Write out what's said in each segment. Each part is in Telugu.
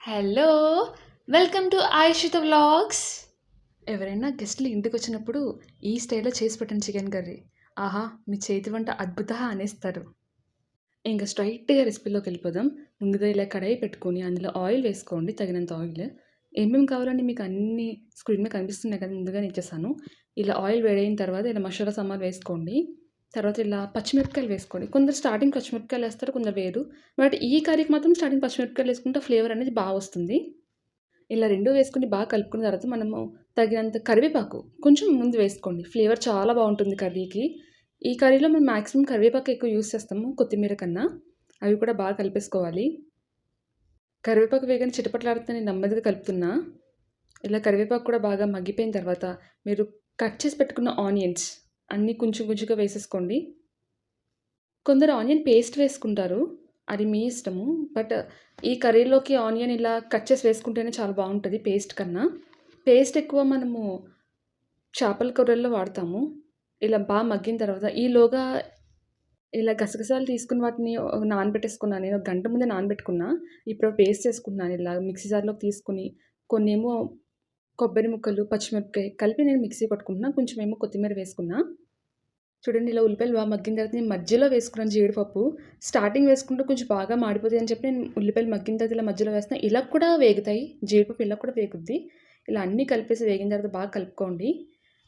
Hello! Welcome to Ayishitha vlogs. ఎవరైనా గెస్ట్‌లు ఇంటికొచ్చినప్పుడు ఈ స్టైల్‌లో చేసి పెట్టండి చికెన్ కర్రీ. ఆహా! మీ చేతి వంట అద్భుతహ అనేస్తారు. ఇంక స్ట్రెయిట్‌గా రెసిపీలోకెళ్ళిపోదాం. ముందుగా ఇలా కడాయి పెట్టుకొని అందులో ఆయిల్ వేసుకోండి తగినంత ఆయిల్. ఏమేమి కావాలండి మీకు అన్నీ స్క్రీన్ మీద కనిపిస్తున్నాయి కదా! ముందుగానే ఇచ్చేసాను. ఇలా ఆయిల్ వేడైన తర్వాత ఇలా మసాలా సామాన్లు వేసుకోండి. తర్వాత ఇలా పచ్చిమిరపకాయలు వేసుకోండి. కొందరు స్టార్టింగ్ పచ్చిమిరపకాయలేస్తారు, కొందరు వేయరు. బట్ ఈ కర్రీకి మాత్రం స్టార్టింగ్ పచ్చిమిరపకాయలేసుకుంటే ఫ్లేవర్ అనేది వస్తుంది. ఇలా 2 వేసుకొని బాగా కలుపుకున్న తర్వాత మనము తగినంత కరివేపాకు కొంచెం ముందు వేసుకోండి. ఫ్లేవర్ చాలా బావుంటుంది కర్రీకి. ఈ కర్రీలో మేము మాక్సిమం కరివేపాకు ఎక్కువ యూజ్ చేస్తాము కొత్తిమీర కన్నా. అవి కూడా బాగా కలిపేసుకోవాలి. కరివేపాకు వేగానే చిటపటలాడుతుందని నెమ్మదిగా కలుపుతున్నా. ఇలా కరివేపాకు కూడా బాగా మగ్గిపోయిన తర్వాత మీరు కట్ చేసి పెట్టుకున్న ఆనియన్స్ అన్నీ కొంచెం కొంచెంగా వేసేసుకోండి. కొందరు ఆనియన్ పేస్ట్ వేసుకుంటారు. అది మీ ఇష్టము. బట్ ఈ కర్రీలోకి ఆనియన్ ఇలా కట్ చేసి వేసుకుంటేనే చాలా బావుంటది పేస్ట్ కన్నా. పేస్ట్ ఎక్కువ మనము చేపల కూరల్లో వాడతాము. ఇలా మగ్గిన తర్వాత ఈలోగా ఇలా గసగసాలు తీసుకున్న వాటిని నానబెట్టేసుకున్నాను. నేను ఒక గంట ముందే నానబెట్టుకున్నా. ఇప్పుడు పేస్ట్ చేసుకుంటున్నాను. ఇలా మిక్సీ జార్‌లోకి తీసుకొని కొన్నేమో కొబ్బరి ముక్కలు, పచ్చిమిరపకాయ కలిపి నేను మిక్సీ పట్టుకుంటున్నా. కొంచెమేమో కొత్తిమీర వేసుకున్నా. చూడండి ఇలా ఉల్లిపాయలు మగ్గిన తర్వాత నేను మధ్యలో వేసుకున్నాను జీడిపప్పు. స్టార్టింగ్ వేసుకుంటే కొంచెం బాగా మాడిపోతాయని చెప్పి నేను ఉల్లిపాయలు మగ్గిన తర్వాత ఇలా మధ్యలో వేస్తున్నా. ఇలా కూడా వేగుతాయి. జీడిపప్పు ఇలా కూడా వేగుద్ది. ఇలా అన్నీ కలిపేసి వేగిన తర్వాత బాగా కలుపుకోండి.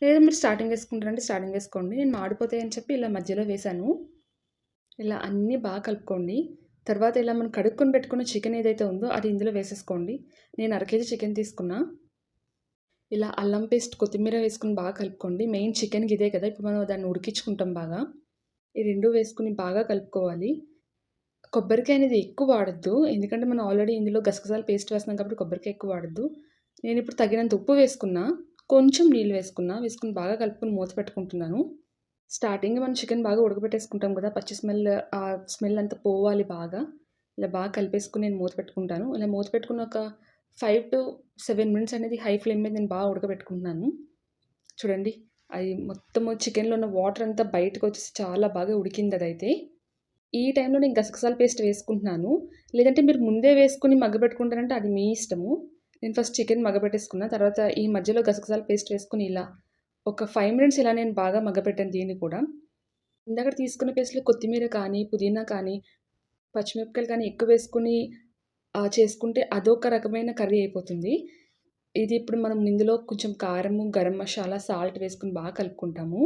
లేదా మీరు స్టార్టింగ్ వేసుకుంటారంటే స్టార్టింగ్ వేసుకోండి. నేను మాడిపోతాయని చెప్పి ఇలా మధ్యలో వేశాను. ఇలా అన్నీ బాగా కలుపుకోండి. తర్వాత ఇలా మనం కడుక్కొని పెట్టుకున్న చికెన్ ఏదైతే ఉందో అది ఇందులో వేసేసుకోండి. నేను అర కేజీ చికెన్ తీసుకున్నా. ఇలా అల్లం పేస్ట్, కొత్తిమీర వేసుకొని బాగా కలుపుకోండి. మెయిన్ చికెన్‌కి ఇదే కదా! ఇప్పుడు మనం దాన్ని ఉడికించుకుంటాం బాగా. ఈ 2 వేసుకొని బాగా కలుపుకోవాలి. కొబ్బరికాయ అనేది ఎక్కువ వాడొద్దు. ఎందుకంటే మనం ఆల్రెడీ ఇందులో గసగసాల పేస్ట్ వేస్తున్నాం కాబట్టి కొబ్బరికాయ ఎక్కువ వాడొద్దు. నేనిప్పుడు తగినంత ఉప్పు వేసుకున్నా. కొంచెం నీళ్ళు వేసుకున్నా. వేసుకొని బాగా కలుపుకొని మూత పెట్టుకుంటున్నాను. స్టార్టింగ్‌లో మనం చికెన్ బాగా ఉడకబెట్టేసుకుంటాం కదా! పచ్చి స్మెల్ స్మెల్ అంతా పోవాలి బాగా. ఇలా బాగా కలిపేసుకొని నేను మూత పెట్టుకుంటాను. ఇలా మూత పెట్టుకుని ఒక 5-7 మినిట్స్ అనేది హై ఫ్లేమ్ మీద నేను బాగా ఉడకబెట్టుకుంటున్నాను. చూడండి. అది మొత్తము చికెన్‌లో ఉన్న వాటర్ అంతా బయటకొచ్చేసి చాలా బాగా ఉడికింది అదైతే. ఈ టైంలో నేను గసగసాల పేస్ట్ వేసుకుంటున్నాను. లేదంటే మీరు ముందే వేసుకొని మగ్గబెట్టుకుంటారంటే అది మీ ఇష్టము. నేను ఫస్ట్ చికెన్ మగ్గబెట్టేసుకున్న. తర్వాత ఈ మధ్యలో గసగసాల పేస్ట్ వేసుకొని ఇలా ఒక 5 మినిట్స్ ఇలా నేను బాగా మగ్గబెట్టాను దీన్ని కూడా. ఇందాక తీసుకున్న పేస్ట్‌లో కొత్తిమీర కానీ, పుదీనా కానీ, పచ్చిమిరపకాయలు కానీ ఎక్కువ వేసుకొని చేసుకుంటే అదొక రకమైన కర్రీ అయిపోతుంది. ఇది ఇప్పుడు మనం ఇందులో కొంచెం కారము, గరం మసాలా, సాల్ట్ వేసుకొని బాగా కలుపుకుంటాము.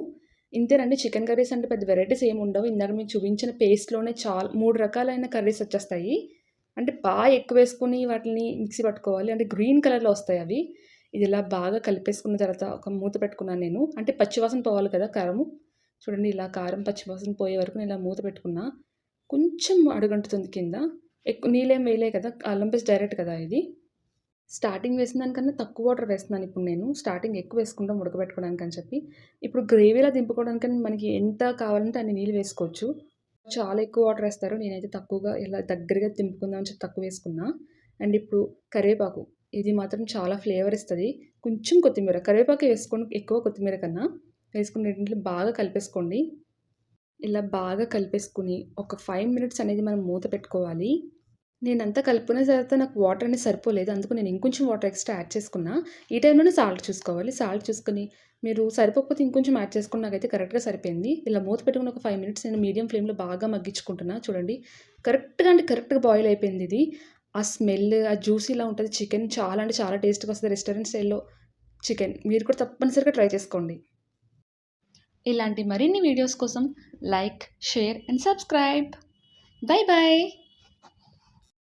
ఇంతేనండి చికెన్ కర్రీస్ అంటే పెద్ద వెరైటీస్ ఏమి ఉండవు. ఇందాక మీకు చూపించిన పేస్ట్‌లోనే 3 రకాలైన కర్రీస్ వచ్చేస్తాయి. అంటే ఎక్కువేసుకొని వాటిని మిక్సీ పట్టుకోవాలి. అంటే గ్రీన్ కలర్‌లో వస్తాయవి. ఇది ఇలా బాగా కలిపేసుకున్న తర్వాత ఒక మూత పెట్టుకున్నాను నేను. అంటే పచ్చివాసన పోవాలి కదా కారము. చూడండి ఇలా కారం పచ్చివాసన పోయే వరకు నేను ఇలా మూత పెట్టుకున్నా. కొంచెం అడుగంటుతుంది కింద. నీళ్ళేం వేయలే కదా! అల్లం పేస్ట్ డైరెక్ట్ కదా ఇది. స్టార్టింగ్ వేసిన దానికన్నా తక్కువ వాటర్ వేస్తున్నాను ఇప్పుడు నేను. స్టార్టింగ్ ఎక్కువ వేసుకుంటాం ఉడకబెట్టుకోవడానికని చెప్పి. ఇప్పుడు గ్రేవీలా దింపుకోవడానికని మనకి ఎంత కావాలంటే అన్ని నీళ్ళు వేసుకోవచ్చు. చాలా ఎక్కువ వాటర్ ఏస్తారు. నేనైతే తక్కువగా ఇలా దగ్గరగా దింపుకుందాం అని చెప్పి తక్కువ వేసుకున్నా. అండ్ ఇప్పుడు కరివేపాకు. ఇది మాత్రం చాలా ఫ్లేవర్ ఇస్తది. కొంచెం కొత్తిమీర. కరివేపాకే వేసుకోండి ఎక్కువ కొత్తిమీర కన్నా. వేసుకొని రెండిటిని బాగా కలిపేసుకోండి. ఇలా బాగా కలిపేసుకొని ఒక 5 మినిట్స్ అనేది మనం మూత పెట్టుకోవాలి. నేనంతా కలుపుకున్న తర్వాత నాకు వాటర్ అనేది సరిపోలేదు. అందుకు నేను ఇంకొంచెం వాటర్ ఎక్స్‌ట్రా యాడ్ చేసుకున్నా. ఈ టైంలోనే సాల్ట్ చూసుకోవాలి. సాల్ట్ చూసుకొని మీరు సరిపోకపోతే ఇంకొంచెం యాడ్ చేసుకొని నాకైతే కరెక్ట్‌గా సరిపోయింది. ఇలా మూత పెట్టుకొని ఒక 5 మినిట్స్ నేను మీడియం ఫ్లేమ్‌లో బాగా మగ్గించుకుంటున్నా. చూడండి. కరెక్ట్‌గా అంటే కరెక్ట్‌గా బాయిల్ అయిపోయింది ఇది. ఆ స్మెల్, ఆ జ్యూసీలా ఉంటది చికెన్ చాలా అంటే చాలా టేస్ట్‌గా వస్తది రెస్టారెంట్ స్టైల్‌లో చికెన్. మీరు కూడా తప్పనిసరిగా ట్రై చేసుకోండి. ఇలాంటి మరిన్ని వీడియోస్ కోసం like, share and subscribe. By by.